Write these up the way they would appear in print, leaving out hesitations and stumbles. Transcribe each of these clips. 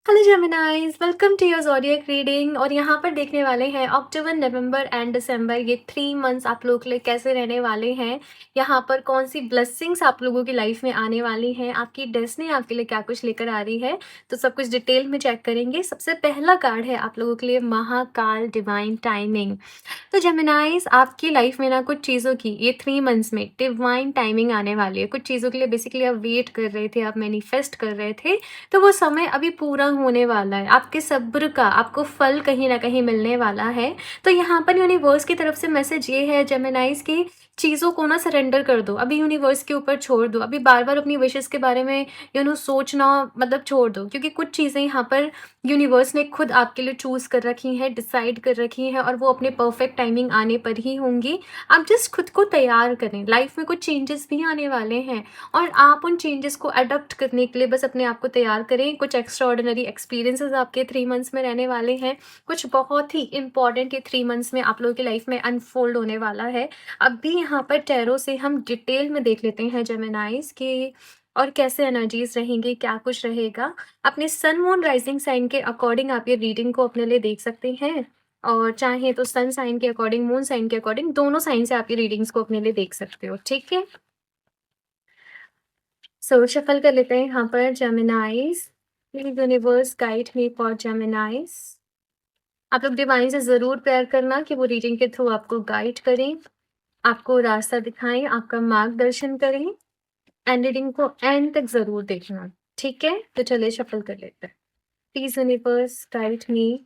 Hello Geminis, welcome to your zodiac reading. और यहाँ पर देखने वाले हैं अक्टूबर, नवंबर एंड दिसंबर, ये 3 मंथ्स आप लोगों के लिए कैसे रहने वाले हैं। यहाँ पर कौन सी ब्लेसिंग्स आप लोगों की लाइफ में आने वाली हैं, आपकी डेस्टिनी आपके लिए क्या कुछ लेकर आ रही है, तो सब कुछ डिटेल में चेक करेंगे। सबसे पहला कार्ड है आप लोगों के लिए महाकाल डिवाइन टाइमिंग। तो जेमिनाइज, आपकी लाइफ में ना कुछ चीज़ों की ये 3 मंथ्स में डिवाइन टाइमिंग आने वाली है। कुछ चीज़ों के लिए बेसिकली आप वेट कर रहे थे, आप मैनिफेस्ट कर रहे थे, तो वो समय अभी पूरा होने वाला है। आपके सब्र का आपको फल कहीं ना कहीं मिलने वाला है। तो यहाँ पर यूनिवर्स की तरफ से मैसेज ये है जेमिनाइज की, चीज़ों को ना सरेंडर कर दो, अभी यूनिवर्स के ऊपर छोड़ दो। अभी बार बार अपनी विशेस के बारे में सोचना मतलब छोड़ दो, क्योंकि कुछ चीज़ें यहाँ पर यूनिवर्स ने खुद आपके लिए चूज़ कर रखी हैं, डिसाइड कर रखी हैं, और वो अपने परफेक्ट टाइमिंग आने पर ही होंगी। आप जस्ट खुद को तैयार करें, लाइफ में कुछ चेंजेस भी आने वाले हैं और आप उन चेंजेस को अडॉप्ट करने के लिए बस अपने आप को तैयार करें। कुछ एक्स्ट्रा ऑर्डिनरी एक्सपीरियंसेस आपके 3 मंथ्स में रहने वाले हैं। कुछ बहुत ही इंपॉर्टेंट ये 3 मंथ्स में आप लोगों की लाइफ में अनफोल्ड होने वाला है। अभी यहाँ पर टैरो से हम डिटेल में देख लेते हैं जेमिनाइज के, और कैसे एनर्जीज रहेंगी, क्या कुछ रहेगा। अपने सन मून राइजिंग साइन के अकॉर्डिंग आप ये रीडिंग को अपने लिए देख सकते हैं, और चाहे तो सन साइन के अकॉर्डिंग, मून साइन के अकॉर्डिंग, दोनों साइन से आप ये रीडिंग्स को अपने लिए देख सकते हो। ठीक है, सो शफल कर लेते हैं यहाँ पर जेमिनाइज। Please universe guide me for जेमिनाइज। आप लोग डिवाइन से ज़रूर प्रेयर करना कि वो रीडिंग के थ्रू आपको गाइड करें, आपको रास्ता दिखाएं, आपका मार्गदर्शन करें। एंड रीडिंग को एंड तक ज़रूर देखना। ठीक है, तो चलिए शफल कर लेते हैं। Please universe guide me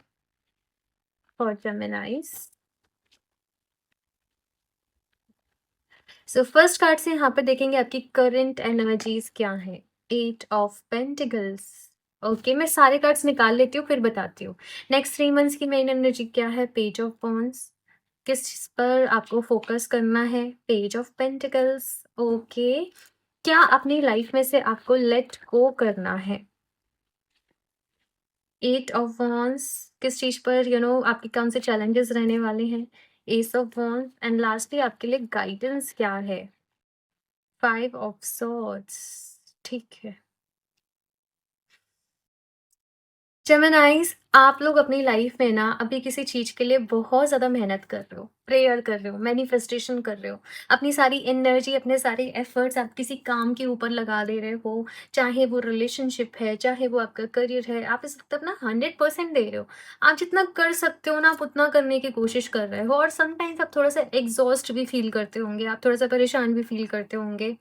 for जेमिनाइज। So first card से यहाँ पर देखेंगे आपकी करंट एनर्जीज क्या है। 8 ऑफ पेंटिकल्स। ओके, मैं सारे कार्ड्स निकाल लेती हूँ फिर बताती हूँ। नेक्स्ट 3 मंथ्स की मेन एनर्जी क्या है। Page of wands. किस चीज़ पर आपको फोकस करना है। Page of pentacles. ओके, क्या अपनी लाइफ में से आपको लेट गो करना है। 8 ऑफ वॉन्ड्स, किस चीज़ पर आपके कौन से चैलेंजेस रहने वाले हैं। S of wands, and lastly आपके लिए गाइडेंस क्या है। 5 ऑफ सॉर्ड्स। ठीक है जेमिनाइज, आप लोग अपनी लाइफ में ना अभी किसी चीज के लिए बहुत ज्यादा मेहनत कर रहे हो, प्रेयर कर रहे हो, मैनिफेस्टेशन कर रहे हो। अपनी सारी एनर्जी, अपने सारे एफर्ट्स आप किसी काम के ऊपर लगा दे रहे हो। चाहे वो रिलेशनशिप है, चाहे वो आपका करियर है, आप इस वक्त अपना 100% दे रहे हो। आप जितना कर सकते हो ना, आप उतना करने की कोशिश कर रहे हो। और समटाइम्स आप थोड़ा सा एग्जॉस्ट भी फील करते होंगे, आप थोड़ा सा परेशान भी फील करते होंगे।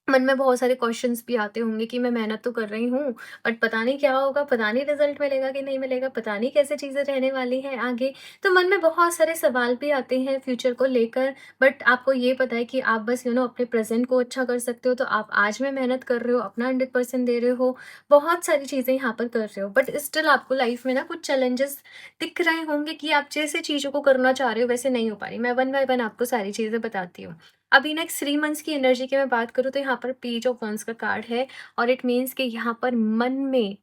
मन में बहुत सारे क्वेश्चंस भी आते होंगे कि मैं मेहनत तो कर रही हूँ, बट पता नहीं क्या होगा, पता नहीं रिजल्ट मिलेगा कि नहीं मिलेगा, पता नहीं कैसे चीज़ें रहने वाली हैं आगे। तो मन में बहुत सारे सवाल भी आते हैं फ्यूचर को लेकर। बट आपको ये पता है कि आप बस अपने प्रेजेंट को अच्छा कर सकते हो, तो आप आज में मेहनत कर रहे हो, अपना 100% दे रहे हो, बहुत सारी चीज़ें यहाँ पर कर रहे हो। बट स्टिल आपको लाइफ में ना कुछ चैलेंजेस दिख रहे होंगे कि आप जैसे चीज़ों को करना चाह रहे हो वैसे नहीं हो पा रही। मैं वन बाय वन आपको सारी चीज़ें बताती हूँ। अभी नेक्स्ट 3 मंथ्स की एनर्जी की मैं बात करूँ तो यहाँ पर पेज ऑफ वंस का कार्ड है, और इट मीन्स कि यहाँ पर मन में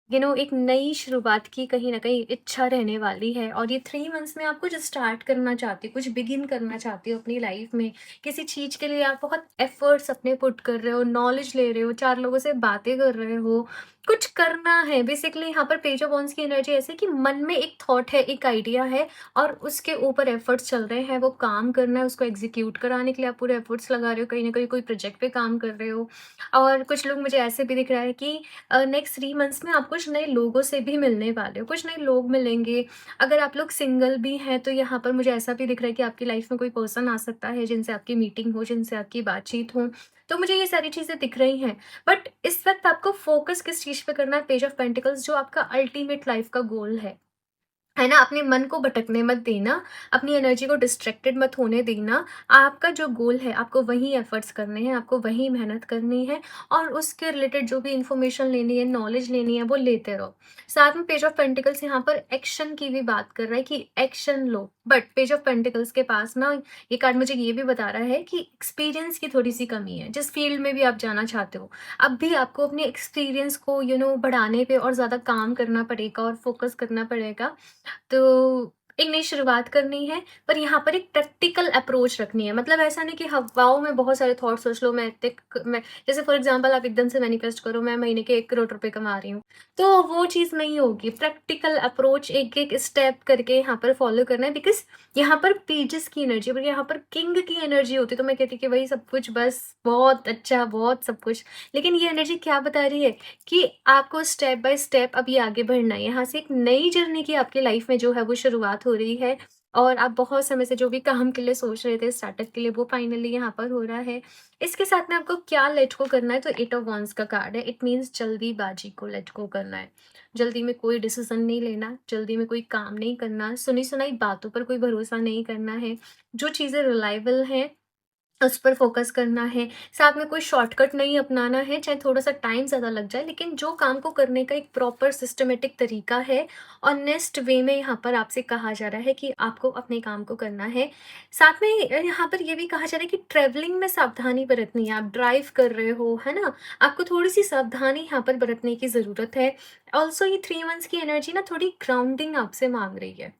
एक नई शुरुआत की कहीं न कहीं इच्छा रहने वाली है। और ये 3 मंथ्स में आप कुछ स्टार्ट करना चाहते हो, कुछ बिगिन करना चाहते हो अपनी लाइफ में। किसी चीज़ के लिए आप बहुत एफर्ट्स अपने पुट कर रहे हो, नॉलेज ले रहे हो, 4 लोगों से बातें कर रहे हो, कुछ करना है। बेसिकली यहाँ पर पेज ऑफ वॉन्ड्स की एनर्जी ऐसे कि मन में एक थॉट है, एक आइडिया है, और उसके ऊपर एफर्ट्स चल रहे हैं, वो काम करना है, उसको एग्जीक्यूट कराने के लिए आप पूरे एफर्ट्स लगा रहे हो, कहीं न कहीं कोई प्रोजेक्ट पे काम कर रहे हो। और कुछ लोग, मुझे ऐसे भी दिख रहा है कि नेक्स्ट 3 मंथ्स में आप कुछ नए लोगों से भी मिलने वाले हो, कुछ नए लोग मिलेंगे। अगर आप लोग सिंगल भी हैं तो यहाँ पर मुझे ऐसा भी दिख रहा है कि आपकी लाइफ में कोई पर्सन आ सकता है जिनसे आपकी मीटिंग हो, जिनसे आपकी बातचीत हो। तो मुझे ये सारी चीज़ें दिख रही हैं। बट इस वक्त आपको फोकस किस चीज़ पे करना है। पेज ऑफ पेंटिकल्स, जो आपका अल्टीमेट लाइफ का गोल है ना, अपने मन को भटकने मत देना, अपनी एनर्जी को डिस्ट्रैक्टेड मत होने देना। आपका जो गोल है, आपको वही एफर्ट्स करने हैं, आपको वही मेहनत करनी है, और उसके रिलेटेड जो भी इंफॉर्मेशन लेनी है, नॉलेज लेनी है, वो लेते रहो। साथ में पेज ऑफ पेंटिकल्स यहाँ पर एक्शन की भी बात कर रहा है कि action low. But page of pentacles के पास ना, ये कार्ड मुझे ये भी बता रहा है कि एक्सपीरियंस की थोड़ी सी कमी है। जिस फील्ड में भी आप जाना चाहते हो, अब भी आपको अपने एक्सपीरियंस को बढ़ाने पे और ज़्यादा काम करना पड़ेगा और फोकस करना पड़ेगा। तो एक नई शुरुआत करनी है, पर यहाँ पर एक प्रैक्टिकल अप्रोच रखनी है। मतलब ऐसा नहीं कि हवाओं में बहुत सारे थॉट सोच लो, मैं जैसे फॉर एग्ज़ाम्पल आप एकदम से मैनिफेस्ट करो मैं महीने के 1 करोड़ रुपए कमा रही हूँ, तो वो चीज़ नहीं होगी। प्रैक्टिकल अप्रोच एक-एक स्टेप करके यहाँ पर फॉलो करना है, बिकॉज़ यहाँ पर पेजेस की एनर्जी और यहाँ पर किंग की एनर्जी होती है, तो मैं कहती कि वही सब कुछ बस बहुत अच्छा, बहुत सब कुछ। लेकिन ये एनर्जी क्या बता रही है कि आपको स्टेप बाय स्टेप अभी आगे बढ़ना है। यहाँ से एक नई जर्नी की आपकी लाइफ में जो है वो शुरुआत हो रही है, और आप बहुत समय से जो भी काम के लिए सोच रहे थे, स्टार्टअप के लिए, वो फाइनली यहाँ पर हो रहा है। इसके साथ में आपको क्या लेट गो करना है, तो 8 ऑफ वांड्स का कार्ड है। इट मीन्स जल्दीबाजी को लेट गो करना है। जल्दी में कोई डिसीज़न नहीं लेना, जल्दी में कोई काम नहीं करना, सुनी-सुनाई बातों पर कोई भरोसा नहीं करना है। जो चीज़ें रिलायबल हैं उस पर फ़ोकस करना है, साथ में कोई शॉर्टकट नहीं अपनाना है, चाहे थोड़ा-सा टाइम ज़्यादा लग जाए, लेकिन जो काम को करने का एक प्रॉपर सिस्टमैटिक तरीका है, ऑनेस्ट वे में यहाँ पर आपसे कहा जा रहा है कि आपको अपने काम को करना है। साथ में यहाँ पर ये भी कहा जा रहा है कि ट्रैवलिंग में सावधानी बरतनी है, आप ड्राइव कर रहे हो, है ना? आपको थोड़ी-सी सावधानी यहाँ पर बरतने की ज़रूरत है। ऑल्सो ये 3 मंथ्स की एनर्जी ना थोड़ी ग्राउंडिंग आपसे माँग रही है।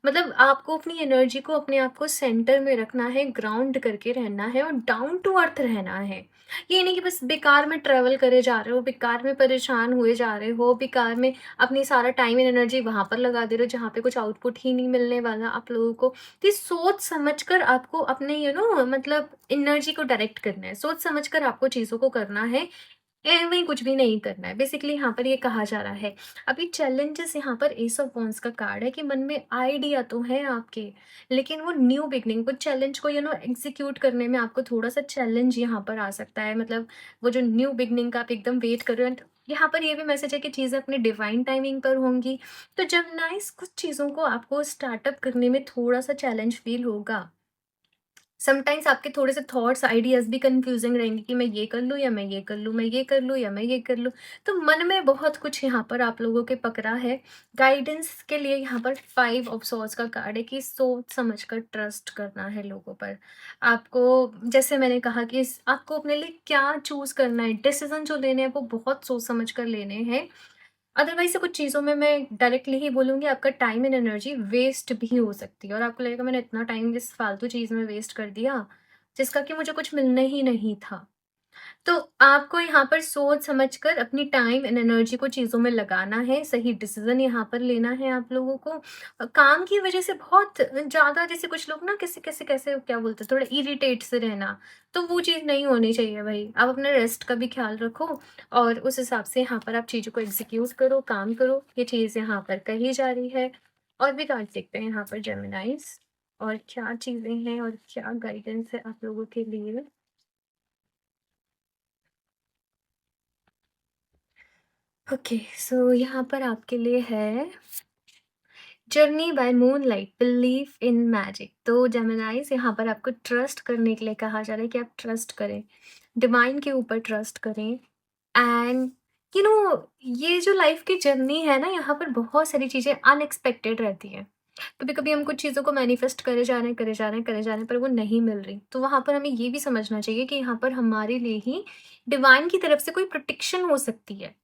मतलब आपको अपनी एनर्जी को, अपने आप को सेंटर में रखना है, ग्राउंड करके रहना है और डाउन टू अर्थ रहना है। ये नहीं कि बस बेकार में ट्रैवल करे जा रहे हो, बेकार में परेशान हुए जा रहे हो, बेकार में अपनी सारा टाइम एंड एनर्जी वहाँ पर लगा दे रहे हो जहाँ पे कुछ आउटपुट ही नहीं मिलने वाला आप लोगों को। तो ये सोच समझ कर आपको अपने मतलब एनर्जी को डायरेक्ट करना है, सोच समझ कर आपको चीज़ों को करना है। एवं ही कुछ भी नहीं करना है, बेसिकली यहाँ पर ये कहा जा रहा है। अभी चैलेंजेस यहाँ पर एस ऑफ वांड्स का कार्ड है कि मन में आइडिया तो है आपके, लेकिन वो न्यू बिगनिंग, कुछ चैलेंज को एग्जीक्यूट करने में आपको थोड़ा सा चैलेंज यहाँ पर आ सकता है। मतलब वो जो न्यू बिगनिंग का आप एकदम वेट कर रहे हो, and यहाँ पर ये भी मैसेज है कि चीज़ें अपने डिवाइन टाइमिंग पर होंगी। तो जब नाइस कुछ चीज़ों को आपको स्टार्टअप करने में थोड़ा सा चैलेंज फील होगा, समटाइम्स आपके थोड़े से थॉट्स आइडियाज़ भी कन्फ्यूज़िंग रहेंगे कि मैं ये कर लूँ या मैं ये कर लूँ, मैं ये कर लूँ या मैं ये कर लूँ। तो मन में बहुत कुछ यहाँ पर आप लोगों के पकड़ा है। गाइडेंस के लिए यहाँ पर 5 ऑफ सॉर्ड्स का कार्ड है कि सोच समझ कर ट्रस्ट करना है लोगों पर। आपको, जैसे मैंने कहा कि आपको अपने लिए क्या चूज़ करना है, डिसीज़न जो लेने हैं वो बहुत सोच समझ कर लेने हैं। अदरवाइज़ से कुछ चीज़ों में मैं डायरेक्टली ही बोलूँगी, आपका टाइम एंड एनर्जी वेस्ट भी हो सकती है और आपको लगेगा मैंने इतना टाइम इस फालतू चीज़ में वेस्ट कर दिया, जिसका कि मुझे कुछ मिलना ही नहीं था। तो आपको यहाँ पर सोच समझकर अपनी टाइम एंड एनर्जी को चीज़ों में लगाना है, सही डिसीज़न यहाँ पर लेना है आप लोगों को। काम की वज़ह से बहुत ज़्यादा, जैसे कुछ लोग ना कैसे क्या बोलते हैं, थोड़ा इरिटेट से रहना, तो वो चीज़ नहीं होनी चाहिए भई। आप अपने रेस्ट का भी ख़्याल रखो और उस हिसाब से यहाँ पर आप चीज़ों को एग्ज़ीक्यूट करो, काम करो, ये चीज़ यहाँ पर कही जा रही है। और भी कार्ड देखते हैं यहाँ पर जेमिनाइज़, और क्या चीज़ें हैं और क्या गाइडेंस है आप लोगों के लिए। ओके, सो यहाँ पर आपके लिए है journey by moonlight, believe in magic. तो जेमिनाइज यहाँ पर आपको ट्रस्ट करने के लिए कहा जा रहा है कि आप ट्रस्ट करें, डिवाइन के ऊपर ट्रस्ट करें। एंड यू नो ये जो लाइफ की जर्नी है ना, यहाँ पर बहुत सारी चीज़ें अनएक्सपेक्टेड रहती हैं। कभी कभी हम कुछ चीज़ों को मैनिफेस्ट करे जा रहे हैं, करे जा रहे हैं, करे जा रहे हैं, पर वो नहीं मिल रही, तो वहाँ पर हमें ये भी समझना चाहिए कि यहाँ पर हमारे लिए ही डिवाइन की तरफ से कोई प्रोटेक्शन हो सकती है।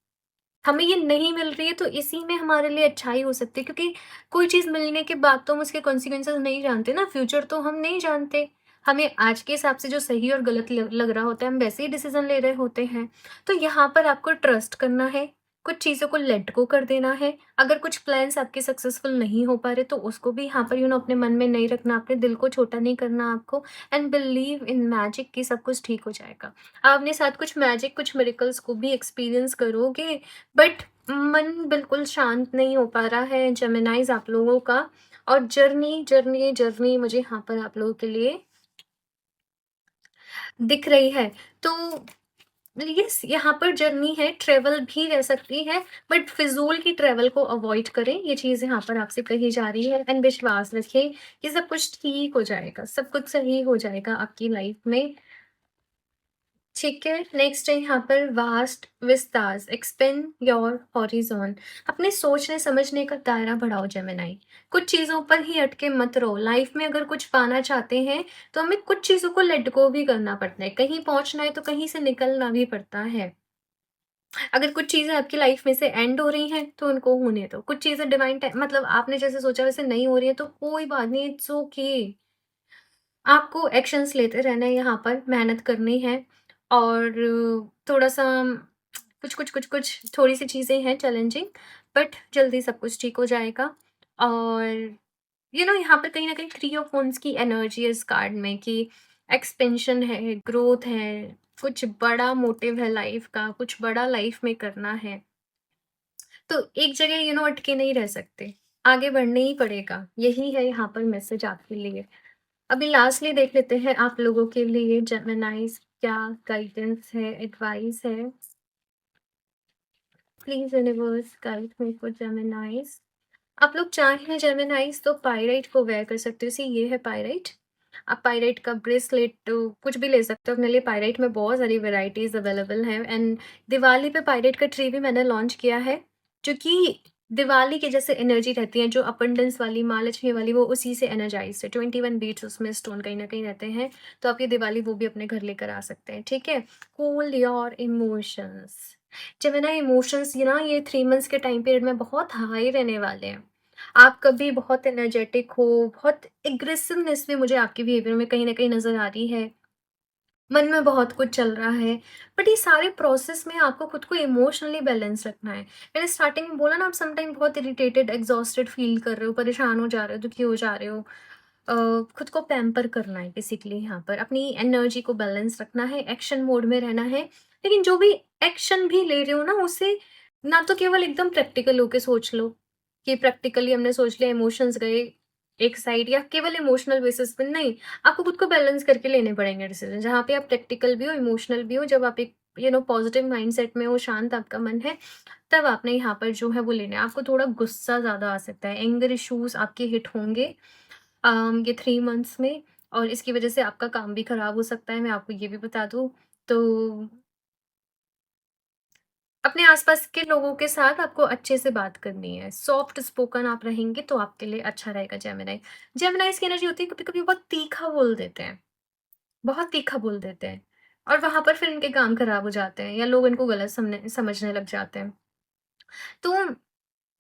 हमें ये नहीं मिल रही है तो इसी में हमारे लिए अच्छाई हो सकती है, क्योंकि कोई चीज़ मिलने के बाद तो हम उसके कॉन्सिक्वेंसेस नहीं जानते ना, फ्यूचर तो हम नहीं जानते। हमें आज के हिसाब से जो सही और गलत लग रहा होता है, हम वैसे ही डिसीजन ले रहे होते हैं। तो यहाँ पर आपको ट्रस्ट करना है, कुछ चीज़ों को लेट गो कर देना है। अगर कुछ प्लान्स आपके सक्सेसफुल नहीं हो पा रहे तो उसको भी यहाँ पर अपने मन में नहीं रखना, अपने दिल को छोटा नहीं करना आपको। एंड बिलीव इन मैजिक कि सब कुछ ठीक हो जाएगा। आप अपने साथ कुछ मैजिक, कुछ मिरेकल्स को भी एक्सपीरियंस करोगे, बट मन बिल्कुल शांत नहीं हो पा रहा है जेमिनाइज़ आप लोगों का। और जर्नी, जर्नी, जर्नी मुझे यहाँ पर आप लोगों के लिए दिख रही है। तो यस, यहाँ पर जर्नी है, ट्रैवल भी रह सकती है, बट फिज़ूल की ट्रैवल को अवॉइड करें, ये चीज़ यहाँ पर आपसे कही जा रही है। एंड विश्वास रखिए कि सब कुछ ठीक हो जाएगा, सब कुछ सही हो जाएगा आपकी लाइफ में। ठीक है, नेक्स्ट है यहाँ पर वास्ट विस्तार्स, एक्सपेंड योर हॉरिज़ॉन। अपने सोचने समझने का दायरा बढ़ाओ जेमिनी। कुछ चीज़ों पर ही अटके मत रहो। लाइफ में अगर कुछ पाना चाहते हैं तो हमें कुछ चीज़ों को लेट गो भी करना पड़ता है। कहीं पहुँचना है तो कहीं से निकलना भी पड़ता है। अगर कुछ चीज़ें आपकी लाइफ में से एंड हो रही हैं, तो उनको होने दो। कुछ चीज़ें डिवाइन टाइ मतलब आपने जैसे सोचा वैसे नहीं हो रही है, तो कोई बात नहीं, इट्स ओके। आपको एक्शंस लेते रहना है यहाँ पर, मेहनत करनी है और थोड़ा-सा कुछ थोड़ी-सी चीज़ें हैं चैलेंजिंग, बट जल्दी सब कुछ ठीक हो जाएगा। और यहाँ पर कहीं न कहीं थ्री ऑफ वांड्स की एनर्जी है इस कार्ड में कि एक्सपेंशन है, ग्रोथ है, कुछ बड़ा मोटिव है लाइफ़ का, कुछ बड़ा लाइफ़ में करना है। तो एक जगह अटके नहीं रह सकते, आगे बढ़ना ही पड़ेगा। यही है यहाँ पर मैसेज आपके लिए। अभी लास्टली देख लेते हैं आप लोगों के लिए जेमिनाइज़ क्या गाइडेंस है, एडवाइस है। Please universe guide me for Geminis. आप लोग चाहें जेमिनाइज़ तो पायराइट को वेयर कर सकते हो। सी ये है पायराइट। आप पायराइट का ब्रेसलेट कुछ भी ले सकते हो अपने लिए। पायराइट में बहुत सारी वैराइटीज़ अवेलेबल हैं एंड दिवाली पे पायराइट का ट्री भी मैंने लॉन्च किया है, जो कि दिवाली की जैसे एनर्जी रहती है, जो अबंडेंस वाली, माँ लक्ष्मी वाली, वो उसी से एनर्जाइज़्ड है। 21 बीट्स उसमें स्टोन कहीं न कहीं रहते हैं, तो आप ये दिवाली वो भी अपने घर लेकर आ सकते हैं, ठीक है? Cool your emotions. Gemini emotions ये 3 मंथ्स के टाइम पीरियड में बहुत हाई रहने वाले हैं। आप कभी बहुत एनर्जेटिक हो, बहुत एग्रेसिवनेस भी मुझे आपके बिहेवियर में कहीं न कहीं नज़र आ रही है। मन में बहुत कुछ चल रहा है, बट ये सारे प्रोसेस में आपको खुद को इमोशनली बैलेंस रखना है। मैंने स्टार्टिंग में बोला ना, आप सम टाइम बहुत इरिटेटेड, एग्ज़ॉस्टेड फ़ील कर रहे हो, परेशान हो जा रहे हो, दुखी हो जा रहे हो। खुद को पैम्पर करना है बेसिकली यहाँ पर, अपनी एनर्जी को बैलेंस रखना है, एक्शन मोड में रहना है। लेकिन जो भी एक्शन भी ले रहे हो ना, उसे ना तो केवल एकदम प्रैक्टिकल होके सोच लो, कि प्रैक्टिकली हमने सोच लिया, इमोशंस गए एक साइड, या केवल इमोशनल बेसिस पे नहीं। आपको खुद को बैलेंस करके लेने पड़ेंगे डिसीजन, जहाँ पे आप प्रैक्टिकल भी हो, इमोशनल भी हो। जब आप एक पॉजिटिव माइंडसेट में हो, शांत आपका मन है, तब आपने यहाँ पर जो है वो लेना है। आपको थोड़ा गुस्सा ज़्यादा आ सकता है, एंगर इश्यूज़ आपके हिट होंगे ये 3 मंथ्स में, और इसकी वज़ह से आपका काम भी खराब हो सकता है, मैं आपको ये भी बता दूँ। तो अपने आस-पास के लोगों के साथ आपको अच्छे से बात करनी है, सॉफ्ट स्पोकन आप रहेंगे तो आपके लिए अच्छा रहेगा जेमिनी। जेमिनीज़ की एनर्जी होती है, कभी-कभी बहुत तीखा बोल देते हैं, बहुत तीखा बोल देते हैं, और वहाँ पर फिर इनके काम खराब हो जाते हैं, या लोग इनको गलत समझने लग जाते हैं। तो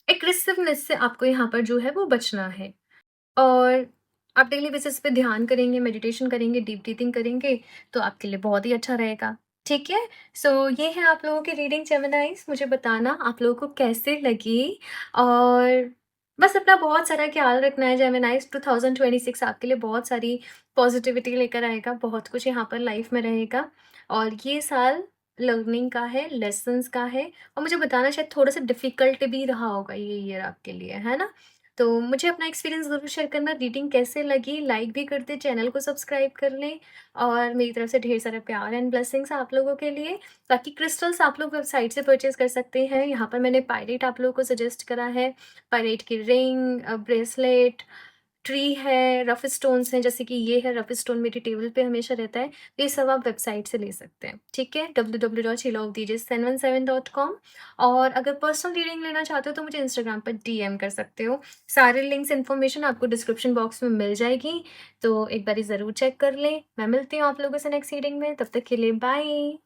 एग्रेसिवनेस से आपको यहाँ पर जो है वो बचना है। और आप डेली बेसिस पे ध्यान करेंगे, मेडिटेशन करेंगे, डीप ब्रीथिंग करेंगे, तो आपके लिए बहुत ही अच्छा रहेगा, ठीक है? सो ये है आप लोगों की रीडिंग जेमिनीज़। मुझे बताना आप लोगों को कैसे लगी, और बस अपना बहुत सारा ख़्याल रखना है जेमिनीज़। 2026 आपके लिए बहुत सारी पॉज़िटिविटी लेकर आएगा, बहुत कुछ यहाँ पर लाइफ़ में रहेगा, और ये साल लर्निंग का है, लेसन्स का है, और मुझे बताना शायद थोड़ा-सा डिफ़िकल्ट भी रहा होगा ये ईयर आपके लिए, है ना? तो मुझे अपना एक्सपीरियंस ज़रूर शेयर करना, रीडिंग कैसे लगी, लाइक भी कर दें, चैनल को सब्सक्राइब कर लें, और मेरी तरफ से ढेर सारा प्यार एंड ब्लेसिंग्स आप लोगों के लिए। बाकी क्रिस्टल्स आप लोग वेबसाइट से परचेज़ कर सकते हैं, यहाँ पर मैंने पायरेट आप लोगों को सजेस्ट करा है, पायरेट की रिंग, ब्रेसलेट, ट्री है, रफ स्टोन्स हैं, जैसे कि ये है रफ स्टोन, मेरी टेबल पे हमेशा रहता है, तो ये सब आप वेबसाइट से ले सकते हैं, ठीक है? www.sheilaofdj717.com। और अगर पर्सनल रीडिंग लेना चाहते हो तो मुझे इंस्टाग्राम पर डीएम कर सकते हो। सारे लिंक्स इन्फॉर्मेशन आपको डिस्क्रिप्शन बॉक्स में मिल जाएगी, तो एक बारी ज़रूर चेक कर लें। मैं मिलती हूँ आप लोगों से नेक्स्ट रीडिंग में, तब तक के लिए बाय।